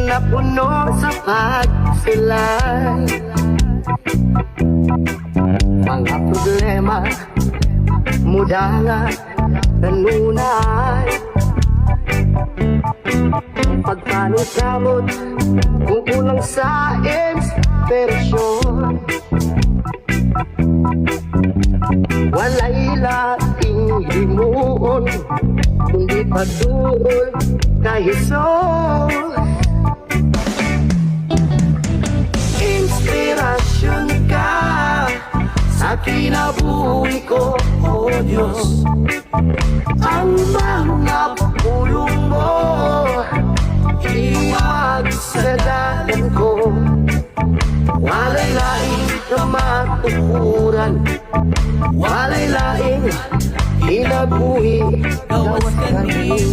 napuno sa pagsulay. Mga problema muda nga kanunay. Pagpanit-kamot kung kulang sa inspirasyon. Walay laing himuon, kundi patuol kahison. Inspirasyon ka sa kinabuhi ko, O Diyos. Ang mga pulong mo iwagsadalan ko. Walay laing na matukuran, walay laing kinabuhi gawas kami.